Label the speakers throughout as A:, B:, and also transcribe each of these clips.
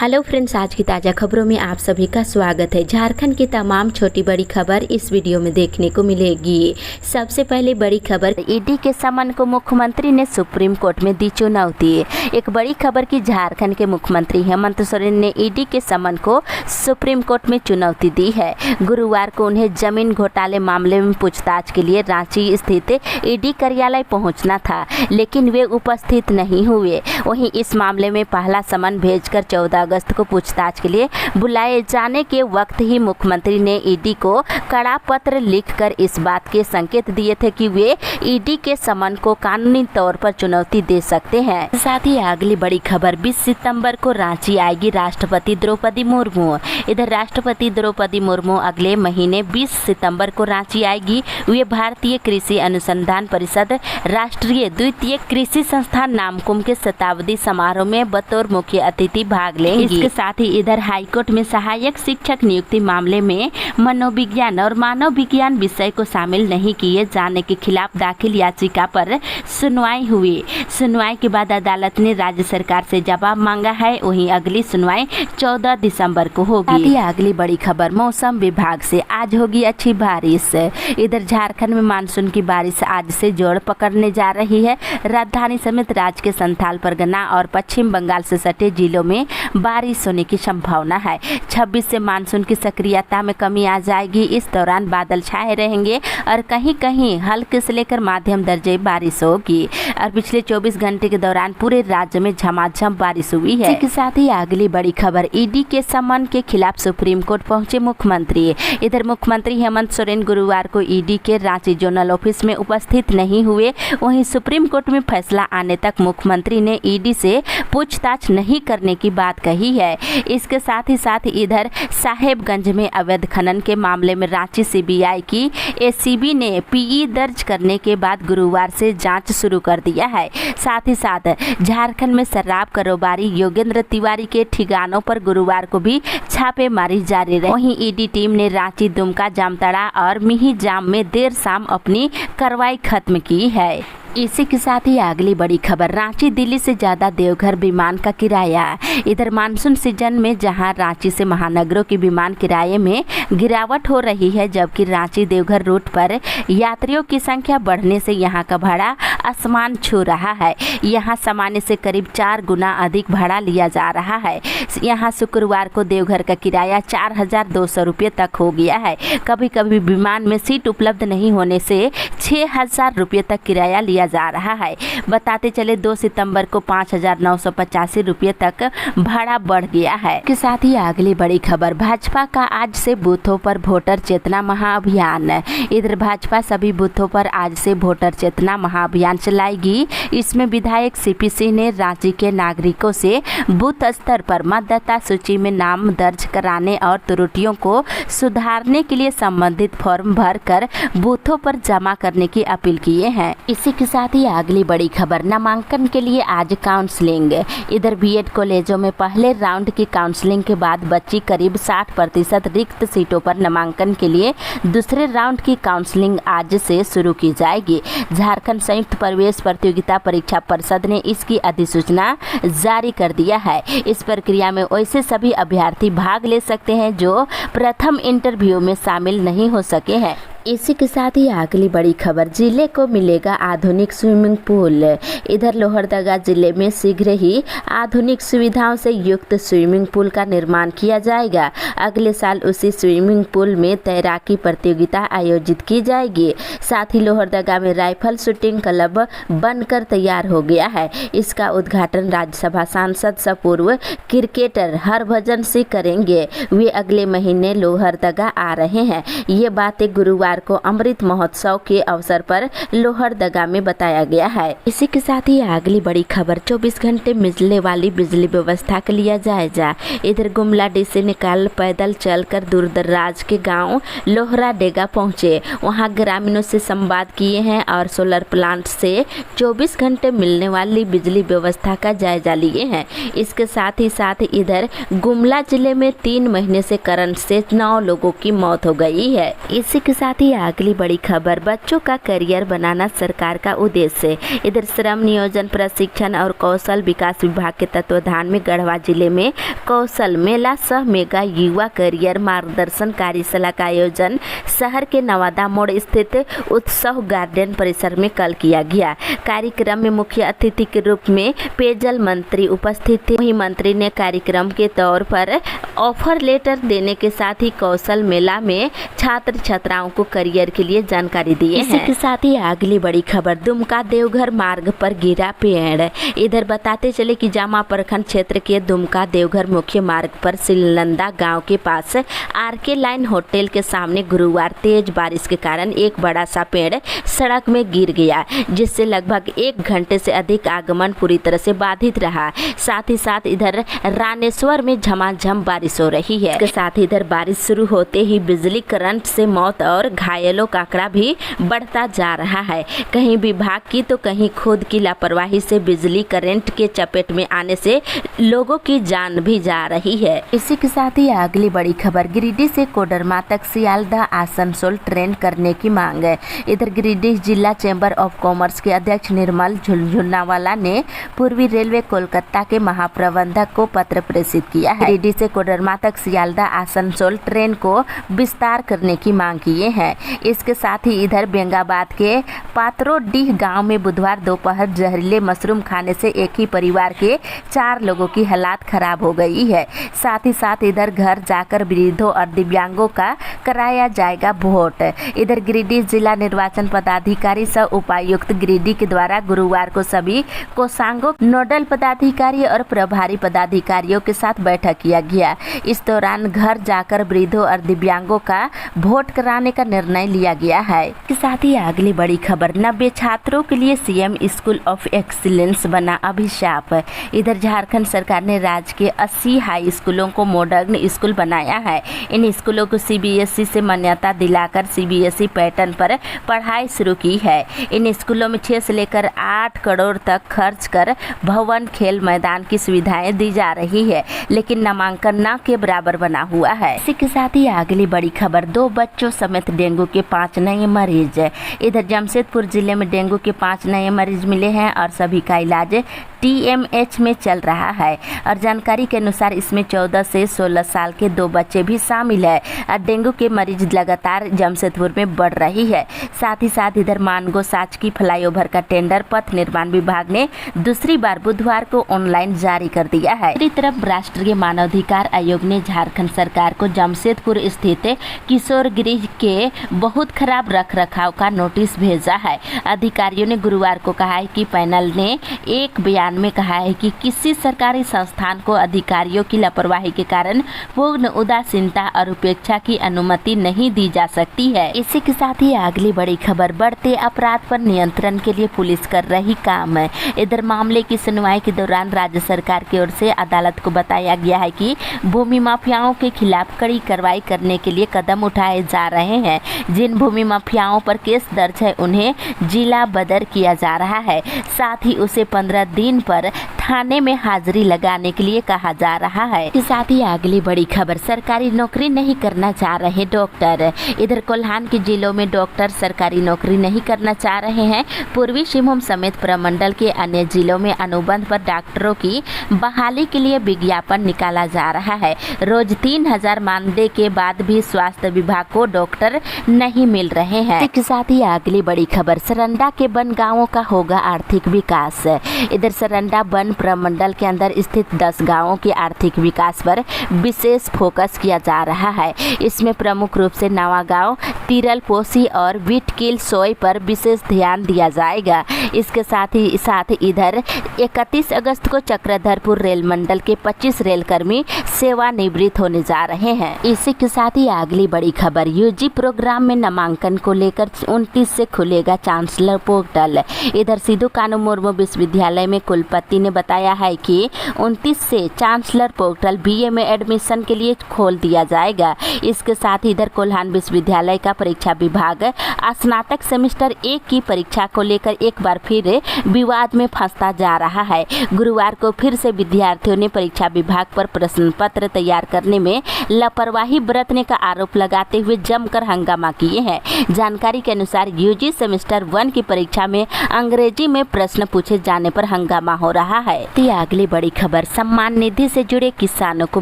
A: Hello friends, आज की ताज़ा खबरों में आप सभी का स्वागत है। झारखंड की तमाम छोटी बड़ी खबर इस वीडियो में देखने को मिलेगी। सबसे पहले बड़ी खबर, ईडी के समन को मुख्यमंत्री ने सुप्रीम कोर्ट में दी चुनौती। एक बड़ी खबर की झारखंड के मुख्यमंत्री हेमंत सोरेन ने ईडी के समन को सुप्रीम कोर्ट में चुनौती दी है। गुरुवार को उन्हें जमीन घोटाले मामले में पूछताछ के लिए रांची स्थित ईडी कार्यालय पहुंचना था, लेकिन वे उपस्थित नहीं हुए। वहीं इस मामले में पहला समन भेजकर 14 अगस्त को पूछताछ के लिए बुलाए जाने के वक्त ही मुख्यमंत्री ने ईडी को कड़ा पत्र लिखकर इस बात के संकेत दिए थे कि वे ईडी के समन को कानूनी तौर पर चुनौती दे सकते हैं। साथ ही अगली बड़ी खबर, 20 सितंबर को रांची आएगी राष्ट्रपति द्रौपदी मुर्मू। इधर राष्ट्रपति द्रौपदी मुर्मू अगले महीने 20 सितंबर को रांची आएगी। वे भारतीय कृषि अनुसंधान परिषद राष्ट्रीय द्वितीय कृषि संस्थान नामकुम के शताब्दी समारोह में बतौर मुख्य अतिथि भाग लेंगे। इसके साथ ही इधर हाईकोर्ट में सहायक शिक्षक नियुक्ति मामले में मनोविज्ञान और मानव विज्ञान विषय को शामिल नहीं किए जाने के खिलाफ दाखिल याचिका पर सुनवाई हुई। सुनवाई के बाद अदालत ने राज्य सरकार से जवाब मांगा है। वहीं अगली सुनवाई 14 दिसंबर को होगी। अगली बड़ी खबर, मौसम विभाग से आज होगी अच्छी बारिश। इधर झारखंड में मानसून की बारिश आज से जोर पकड़ने जा रही है। राजधानी समेत राज्य के संथाल परगना और पश्चिम बंगाल से सटे जिलों में बारिश होने की संभावना है। 26 से मानसून की सक्रियता में कमी आ जाएगी। इस दौरान बादल छाए रहेंगे और कहीं कहीं हल्के से लेकर माध्यम दर्जे बारिश होगी। और पिछले 24 घंटे के दौरान पूरे राज्य में झमाझम बारिश हुई है। इसके साथ ही अगली बड़ी खबर, ईडी के समन के खिलाफ सुप्रीम कोर्ट पहुंचे मुख्यमंत्री। इधर मुख्यमंत्री हेमंत सोरेन गुरुवार को ईडी के रांची जोनल ऑफिस में उपस्थित नहीं हुए। वहीं सुप्रीम कोर्ट में फैसला आने तक मुख्यमंत्री ने ईडी से पूछताछ नहीं करने की बात कही है। इसके साथ ही इधर साहेबगंज में अवैध खनन के मामले में रांची सीबीआई की एसीबी ने पीई दर्ज करने के बाद गुरुवार से जांच शुरू कर दिया है। साथ ही साथ झारखंड में शराब कारोबारी योगेंद्र तिवारी के ठिकानों पर गुरुवार को भी छापेमारी जारी रही। वहीं ईडी टीम ने रांची, दुमका, जामताड़ा और मिहिजाम में देर शाम अपनी कार्रवाई खत्म की है। इसी के साथ ही अगली बड़ी खबर, रांची दिल्ली से ज़्यादा देवघर विमान का किराया। इधर मानसून सीजन में जहां रांची से महानगरों के विमान किराए में गिरावट हो रही है, जबकि रांची देवघर रूट पर यात्रियों की संख्या बढ़ने से यहां का भाड़ा आसमान छू रहा है। यहां सामान्य से करीब 4 गुना अधिक भाड़ा लिया जा रहा है। यहां शुक्रवार को देवघर का किराया 4,200 रुपये तक हो गया है। कभी कभी विमान में सीट उपलब्ध नहीं होने से 6,000 रुपये तक किराया लिया जा रहा है। बताते चले 2 सितंबर को 5,985 रुपये तक भाड़ा बढ़ गया है। के साथ ही अगली बड़ी खबर, भाजपा का आज से बूथों पर वोटर चेतना महाअभियान। इधर भाजपा सभी बूथों पर आज से वोटर चेतना महाअभियान चलाएगी। इसमें विधायक सीपी सिंह ने रांची के नागरिकों से बूथ स्तर पर मतदाता सूची में नाम दर्ज कराने और त्रुटियों को सुधारने के लिए संबंधित फॉर्म भरकर बूथों पर जमा करने की अपील किए हैं। इसी के साथ ही अगली बड़ी खबर, नामांकन के लिए आज काउंसलिंग। इधर बीएड कॉलेजों में पहले राउंड की काउंसलिंग के बाद बची करीब 60% रिक्त सीटों पर नामांकन के लिए दूसरे राउंड की काउंसलिंग आज से शुरू की जाएगी। झारखंड संयुक्त प्रवेश प्रतियोगिता परीक्षा परिषद ने इसकी अधिसूचना जारी कर दिया है। इस प्रक्रिया में वैसे सभी अभ्यर्थी भाग ले सकते हैं जो प्रथम इंटरव्यू में शामिल नहीं हो सके हैं। इसी के साथ ही अगली बड़ी खबर, जिले को मिलेगा आधुनिक स्विमिंग पूल। इधर लोहरदगा जिले में शीघ्र ही आधुनिक सुविधाओं से युक्त स्विमिंग पूल का निर्माण किया जाएगा। अगले साल उसी स्विमिंग पूल में तैराकी प्रतियोगिता आयोजित की जाएगी। साथ ही लोहरदगा में राइफल शूटिंग क्लब बनकर तैयार हो गया है। इसका उद्घाटन राज्यसभा सांसद सह पूर्व क्रिकेटर हरभजन सिंह करेंगे। वे अगले महीने लोहरदगा आ रहे हैं। ये बातें गुरुवार को अमृत महोत्सव के अवसर पर लोहरदगा में बताया गया है। इसी के साथ ही अगली बड़ी खबर, 24 घंटे मिलने वाली बिजली व्यवस्था का लिया जायजा। इधर गुमला डी से निकाल पैदल चलकर दूर दराज के गांव लोहरा डेगा पहुंचे। वहां ग्रामीणों से संवाद किए हैं और सोलर प्लांट से 24 घंटे मिलने वाली बिजली व्यवस्था का जायजा लिए हैं। इसके साथ ही इधर गुमला जिले में 3 महीने से करंट से 9 लोगों की मौत हो गई है। इसी के साथ साथ ही अगली बड़ी खबर, बच्चों का करियर बनाना सरकार का उद्देश्य। इधर श्रम नियोजन प्रशिक्षण और कौशल विकास विभाग के तत्वाधान में गढ़वा जिले में कौशल मेला सह मेगा युवा करियर मार्गदर्शन कार्यशाला का आयोजन शहर के नवादा मोड़ स्थित उत्सव गार्डन परिसर में कल किया गया। कार्यक्रम में मुख्य अतिथि के रूप में पेयजल मंत्री उपस्थित थे। वहीं मंत्री ने कार्यक्रम के तौर पर ऑफर लेटर देने के साथ ही कौशल मेला में छात्र छात्राओं को करियर के लिए जानकारी दी है। इसी के साथ ही अगली बड़ी खबर, दुमका देवघर मार्ग पर गिरा पेड़। इधर बताते चले कि जामा प्रखंड क्षेत्र के दुमका देवघर मुख्य मार्ग पर सिलंदा गांव के पास आरके लाइन होटल के सामने गुरुवार तेज बारिश के कारण एक बड़ा सा पेड़ सड़क में गिर गया, जिससे लगभग 1 घंटे से अधिक आगमन पूरी तरह से बाधित रहा। साथ ही साथ इधर रानेश्वर में झमाझम बारिश हो रही है। इसके साथ ही इधर बारिश शुरू होते ही बिजली करंट से मौत और घायलों का आंकड़ा भी बढ़ता जा रहा है। कहीं विभाग की तो कहीं खुद की लापरवाही से बिजली करंट के चपेट में आने से लोगों की जान भी जा रही है। इसी के साथ ही अगली बड़ी खबर, गिरिडीह से कोडरमा तक सियालदह आसनसोल ट्रेन करने की मांग है। इधर गिरिडीह जिला चैम्बर ऑफ कॉमर्स के अध्यक्ष निर्मल झुनझुनवाला ने पूर्वी रेलवे कोलकाता के महाप्रबंधक को पत्र प्रेषित किया है। गिरिडीह से कोडरमा तक सियालदह आसनसोल ट्रेन को विस्तार करने की मांग किए हैं। इसके साथ ही इधर बेंगाबाद के पात्रोडीह गांव में बुधवार दोपहर जहरीले मशरूम खाने से एक ही परिवार के 4 लोगों की हालत खराब हो गई है। साथ ही साथ इधर घर जाकर वृद्धों और दिव्यांगों का कराया जाएगा वोट। इधर गिरिडीह जिला निर्वाचन पदाधिकारी सह उपायुक्त गिरिडीह के द्वारा गुरुवार को सभी कोषांगों, नोडल पदाधिकारी और प्रभारी पदाधिकारियों के साथ बैठक किया गया। इस दौरान घर जाकर वृद्धों और दिव्यांगों का वोट कराने का निर्णय लिया गया है। इसके साथ ही अगली बड़ी खबर, 90 छात्रों के लिए सीएम स्कूल ऑफ एक्सीलेंस बना अभिशाप। इधर झारखंड सरकार ने राज्य के 80 हाई स्कूलों को मॉडर्न स्कूल बनाया है। इन स्कूलों को सीबीएसई से मान्यता दिलाकर सीबीएसई पैटर्न पर पढ़ाई शुरू की है। इन स्कूलों में 6 से लेकर 8 करोड़ तक खर्च कर भवन, खेल मैदान की सुविधाएं दी जा रही है, लेकिन नामांकन न के बराबर बना हुआ है। इसी के साथ ही अगली बड़ी खबर, 2 बच्चों समेत डेंगू के 5 नए मरीज। इधर जमशेदपुर जिले में डेंगू के 5 नए मरीज मिले हैं और सभी का इलाज TMH में चल रहा है। और जानकारी के अनुसार इसमें 14 से 16 साल के 2 बच्चे भी शामिल है। और डेंगू के मरीज लगातार जमशेदपुर में बढ़ रही है। साथ ही साथ इधर मानगो साचकी फ्लाईओवर का टेंडर पथ निर्माण विभाग ने दूसरी बार बुधवार को ऑनलाइन जारी कर दिया है। दूसरी तरफ राष्ट्रीय मानवाधिकार आयोग ने झारखंड सरकार को जमशेदपुर स्थित किशोर गृह के बहुत खराब रखरखाव का नोटिस भेजा है। अधिकारियों ने गुरुवार को कहा है कि पैनल ने एक बयान में कहा है कि किसी सरकारी संस्थान को अधिकारियों की लापरवाही के कारण पूर्ण उदासीनता और उपेक्षा की अनुमति नहीं दी जा सकती है। इसी के साथ ही अगली बड़ी खबर, बढ़ते अपराध पर नियंत्रण के लिए पुलिस कर रही काम। इधर मामले की सुनवाई के दौरान राज्य सरकार की ओर से अदालत को बताया गया है कि भूमि माफियाओं के खिलाफ कड़ी कार्रवाई करने के लिए कदम उठाए जा रहे हैं। जिन भूमि माफियाओं पर केस दर्ज है उन्हें जिला बदर किया जा रहा है। साथ ही उसे 15 दिन पर थाने में हाजिरी लगाने के लिए कहा जा रहा है। इसके साथ ही अगली बड़ी खबर, सरकारी नौकरी नहीं करना चाह रहे डॉक्टर। इधर कोल्हान के जिलों में डॉक्टर सरकारी नौकरी नहीं करना चाह रहे हैं। पूर्वी सिंहभूम समेत प्रमंडल के अन्य जिलों में अनुबंध पर डॉक्टरों की बहाली के लिए विज्ञापन निकाला जा रहा है। रोज 3000 मानदेय के बाद भी स्वास्थ्य विभाग को डॉक्टर नहीं मिल रहे हैं। इसके साथ ही अगली बड़ी खबर, सरंडा के वन गाँवों का होगा आर्थिक विकास। इधर सरंडा वन प्रमंडल के अंदर स्थित 10 गांवों के आर्थिक विकास पर विशेष फोकस किया जा रहा है। इसमें प्रमुख रूप से नवा गांव, तिरल पोसी और विटकिल सोई पर विशेष ध्यान दिया जाएगा। इसके साथ ही इधर 31 अगस्त को चक्रधरपुर रेल मंडल के 25 रेलकर्मी सेवानिवृत्त होने जा रहे हैं। इसी के साथ ही अगली बड़ी खबर, यूजी प्रोग्राम में नामांकन को लेकर 29 से खुलेगा चांसलर पोर्टल। इधर सिधू कानू मुर्मू विश्वविद्यालय में कुलपति ने बताया है कि 29 से चांसलर पोर्टल बीए में एडमिशन के लिए खोल दिया जाएगा। इसके साथ ही इधर कोल्हान विश्वविद्यालय का परीक्षा विभाग स्नातक सेमेस्टर 1 की परीक्षा को लेकर एक बार फिर विवाद में फंसता जा रहा है। गुरुवार को फिर से विद्यार्थियों ने परीक्षा विभाग पर प्रश्न पत्र तैयार करने में लापरवाही बरतने का आरोप लगाते हुए जमकर हंगामा किए हैं। जानकारी के अनुसार यूजी सेमेस्टर 1 की परीक्षा में अंग्रेजी में प्रश्न पूछे जाने पर हंगामा हो रहा है। अगली बड़ी खबर, सम्मान निधि से जुड़े किसानों को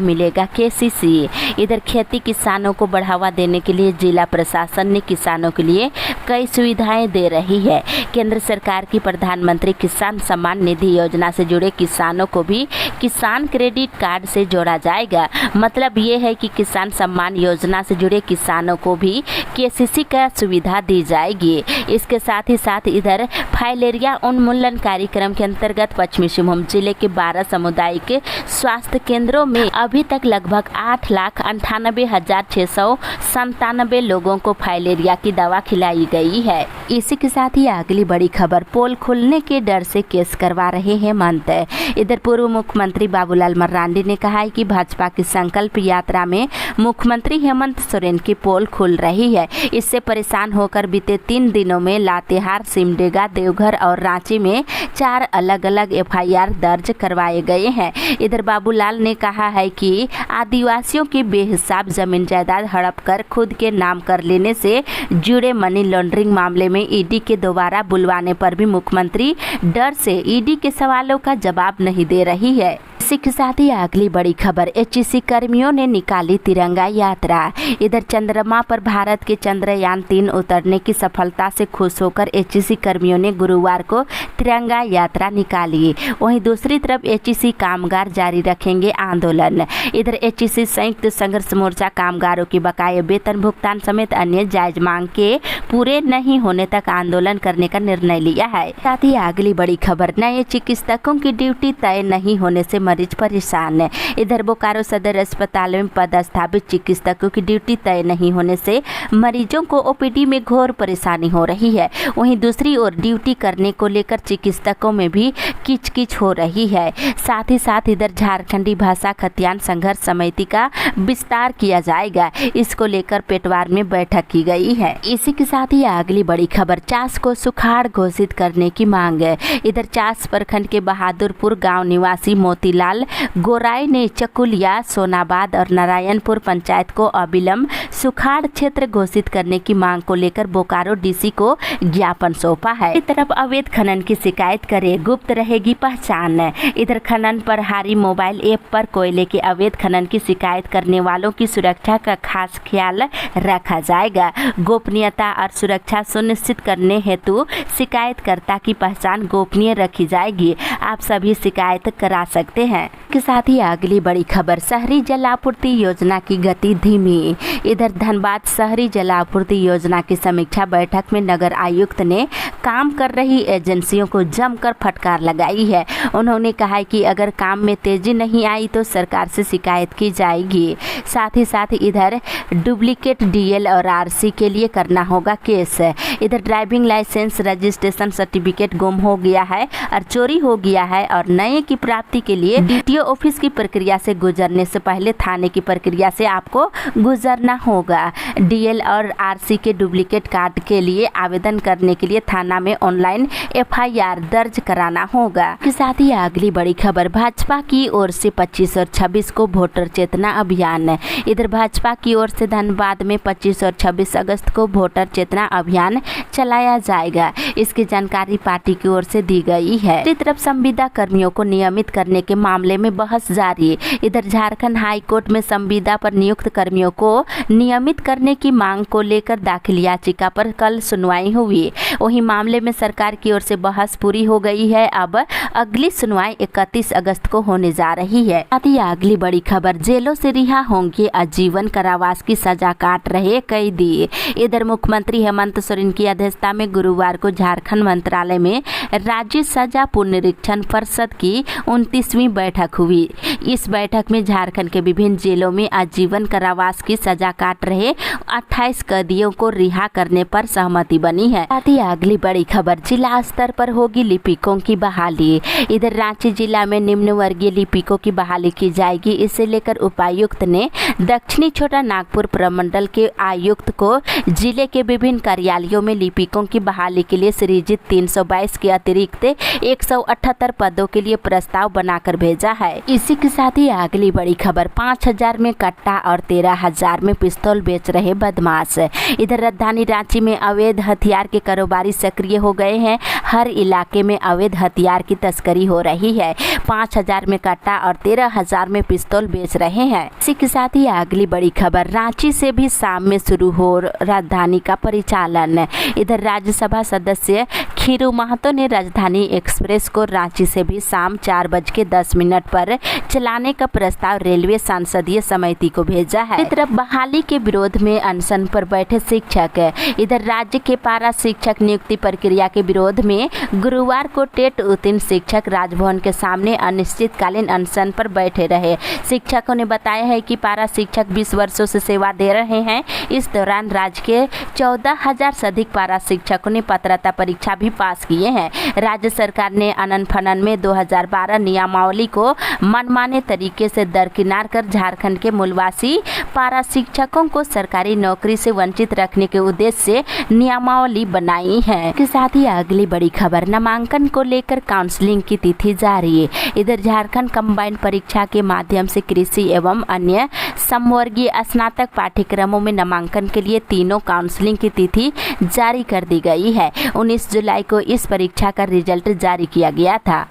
A: मिलेगा केसीसी। इधर खेती किसानों को बढ़ावा देने के लिए जिला प्रशासन ने किसानों के लिए कई सुविधाएं दे रही है। केंद्र सरकार की प्रधानमंत्री किसान सम्मान निधि योजना से जुड़े किसानों को भी किसान क्रेडिट कार्ड से जोड़ा जाएगा। मतलब ये है कि किसान सम्मान योजना से जुड़े किसानों को भी केसीसी का सुविधा दी जाएगी। इसके साथ ही इधर फाइलेरिया उन्मूलन कार्यक्रम के अंतर्गत पश्चिमी सिंहभूम जिले के 12 सामुदायिक स्वास्थ्य केंद्रों में अभी तक लगभग 8,98,697 लोगों को फाइलेरिया की दवा खिलाई गई है। इसी के साथ ही अगली बड़ी खबर, पोल खुलने के डर से केस करवा रहे हेमंत। इधर पूर्व मुख्यमंत्री बाबूलाल मर्रांडी ने कहा है कि भाजपा की संकल्प यात्रा में मुख्यमंत्री हेमंत सोरेन की पोल खुल रही है। इससे परेशान होकर बीते 3 दिनों में लातेहार, सिमडेगा, देवघर और रांची में 4 अलग-अलग एफआईआर दर्ज करवाए गए हैं। इधर बाबूलाल ने कहा है कि आदिवासियों की बेहिसाब जमीन जायदाद हड़प कर खुद के नाम कर लेने से जुड़े मनी लॉन्ड्रिंग मामले में ईडी के दोबारा बुलवाने पर भी मुख्यमंत्री डर से ईडी के सवालों का जवाब नहीं दे रही है। इसी के साथ ही अगली बड़ी खबर, एचईसी कर्मियों ने निकाली तिरंगा यात्रा। इधर चंद्रमा पर भारत के चंद्रयान 3 उतरने की सफलता से खुश होकर एचईसी कर्मियों ने गुरुवार को तिरंगा यात्रा निकाली। वहीं दूसरी तरफ एचईसी कामगार जारी रखेंगे आंदोलन। इधर एचईसी संयुक्त संघर्ष मोर्चा कामगारों की बकाये वेतन भुगतान समेत अन्य जायज मांग के पूरे नहीं होने तक आंदोलन करने का निर्णय लिया है। साथ ही अगली बड़ी खबर, नए चिकित्सकों की ड्यूटी तय नहीं होने से मरीज परेशान। इधर बोकारो सदर अस्पताल में पदस्थापित चिकित्सकों की ड्यूटी तय नहीं होने से मरीजों को ओपीडी में घोर परेशानी हो रही है। वहीं दूसरी ओर ड्यूटी करने को लेकर चिकित्सकों में भी किचकिच हो रही है। साथ ही इधर झारखंडी भाषा खतियान संघर्ष समिति का विस्तार किया जाएगा। इसको लेकर पेटवार में बैठक की गई है। इसी के साथ ही अगली बड़ी खबर, चास को सुखाड़ घोषित करने की मांग है। इधर चास प्रखंड के बहादुरपुर गांव निवासी मोतीलाल गोराई ने चकुलिया, सोनाबाद और नारायणपुर पंचायत को अविलंब सुखाड़ क्षेत्र घोषित करने की मांग को लेकर बोकारो डीसी को ज्ञापन सौंपा है। इस तरफ अवैध खनन की शिकायत करे, गुप्त रहेगी पहचान। इधर खनन पर हारी मोबाइल ऐप पर कोयले के अवैध खनन की शिकायत करने वालों की सुरक्षा का खास ख्याल रखा जाएगा। गोपनीयता और सुरक्षा सुनिश्चित करने हेतु शिकायतकर्ता की पहचान गोपनीय रखी जाएगी। आप सभी शिकायत करा सकते हैं। के साथ ही अगली बड़ी खबर, शहरी जल आपूर्ति योजना की गति धीमी। इधर धनबाद शहरी जल आपूर्ति योजना की समीक्षा बैठक में नगर आयुक्त ने काम कर रही एजेंसियों को जमकर फटकार लगाई है। उन्होंने कहा है कि अगर काम में तेजी नहीं आई तो सरकार से शिकायत की जाएगी। साथ ही इधर डुप्लीकेट डीएल और आरसी के लिए करना होगा केस। इधर ड्राइविंग लाइसेंस, रजिस्ट्रेशन सर्टिफिकेट गुम हो गया है और चोरी हो गया है और नए की प्राप्ति के लिए डीटीओ ऑफिस की प्रक्रिया से गुजरने से पहले थाने की प्रक्रिया से आपको गुजरना होगा। डीएल और आरसी के डुप्लीकेट कार्ड के लिए आवेदन करने के लिए थाना में ऑनलाइन एफआईआर दर्ज कराना होगा। के साथ ही अगली बड़ी खबर, भाजपा की ओर से 25 और 26 को वोटर चेतना अभियान। इधर भाजपा की ओर से धनबाद में 25 और 26 अगस्त को वोटर चेतना अभियान चलाया जाएगा। इसकी जानकारी पार्टी की ओर से दी गई है। दूसरी तरफ संविदा कर्मियों को नियमित करने के मामले में बहस जारी। इधर झारखंड हाई कोर्ट में संविदा पर नियुक्त कर्मियों को नियमित करने की मांग को लेकर दाखिल याचिका पर कल सुनवाई हुई। वहीं मामले में सरकार की ओर से बहस पूरी हो गई है। अब अगली सुनवाई 31 अगस्त को होने जा रही है। साथ ही अगली बड़ी खबर, जेलों से रिहा होंगे आजीवन कारावास की सजा काट रहे कैदी। इधर मुख्यमंत्री हेमंत सोरेन की अध्यक्षता में गुरुवार को झारखंड मंत्रालय में राज्य सजा पुनरीक्षण परिषद की 29वीं बैठक हुई। इस बैठक में झारखंड के विभिन्न जेलों में आजीवन कारावास की सजा काट रहे 28 कैदियों को रिहा करने पर सहमति बनी है। साथ ही अगली बड़ी खबर, जिला स्तर पर होगी लिपिकों की बहाली। इधर रांची जिला में निम्न वर्गीय लिपिकों की बहाली की जाएगी। इसे लेकर उपायुक्त ने दक्षिणी छोटा नागपुर प्रमंडल के आयुक्त को जिले के विभिन्न कार्यालयों में लिपिकों की बहाली के लिए सृजित 322 के अतिरिक्त 178 पदों के लिए प्रस्ताव बनाकर भेजा है। इसी के साथ ही अगली बड़ी खबर, 5000 में कट्टा और 13,000 में पिस्तौल बेच रहे बदमाश। इधर राजधानी रांची में अवैध हथियार के कारोबारी सक्रिय हो गए हैं। हर इलाके में अवैध हथियार की तस्करी हो रही है। 5000 में कट्टा और 13,000 में पिस्तौल बेच रहे हैं। इसी के साथ ही अगली बड़ी खबर, रांची से भी शाम में शुरू हो राजधानी का परिचालन। इधर राज्यसभा सदस्य खीरू महतो ने राजधानी एक्सप्रेस को रांची से भी शाम 4:10 पर चलाने का प्रस्ताव रेलवे संसदीय समिति को भेजा है। इस तरफ बहाली के विरोध में अनशन पर बैठे शिक्षक। इधर राज्य के पारा शिक्षक नियुक्ति प्रक्रिया के विरोध में गुरुवार को टेट उत्तीर्ण शिक्षक राजभवन के सामने अनिश्चितकालीन अनशन पर बैठे रहे। शिक्षकों ने बताया है कि पारा शिक्षक 20 वर्षों से सेवा दे रहे हैं। इस दौरान राज्य के 14,000 से अधिक पारा शिक्षकों ने पात्रता परीक्षा भी पास किए हैं। राज्य सरकार ने अनन फनन में 2012 नियमावली को मनमाने तरीके से दरकिनार कर झारखंड के मूलवासी पारा शिक्षकों को सरकारी नौकरी से वंचित रखने के उद्देश्य से नियमावली बनाई है। के साथ ही अगली बड़ी खबर, नामांकन को लेकर काउंसलिंग की तिथि जारी। इधर झारखंड कंबाइंड परीक्षा के माध्यम से कृषि एवं अन्य समवर्गीय स्नातक पाठ्यक्रमों में नामांकन के लिए तीनों काउंसलिंग की तिथि जारी कर दी गई है। 19 जुलाई को इस परीक्षा का रिजल्ट जारी किया गया था।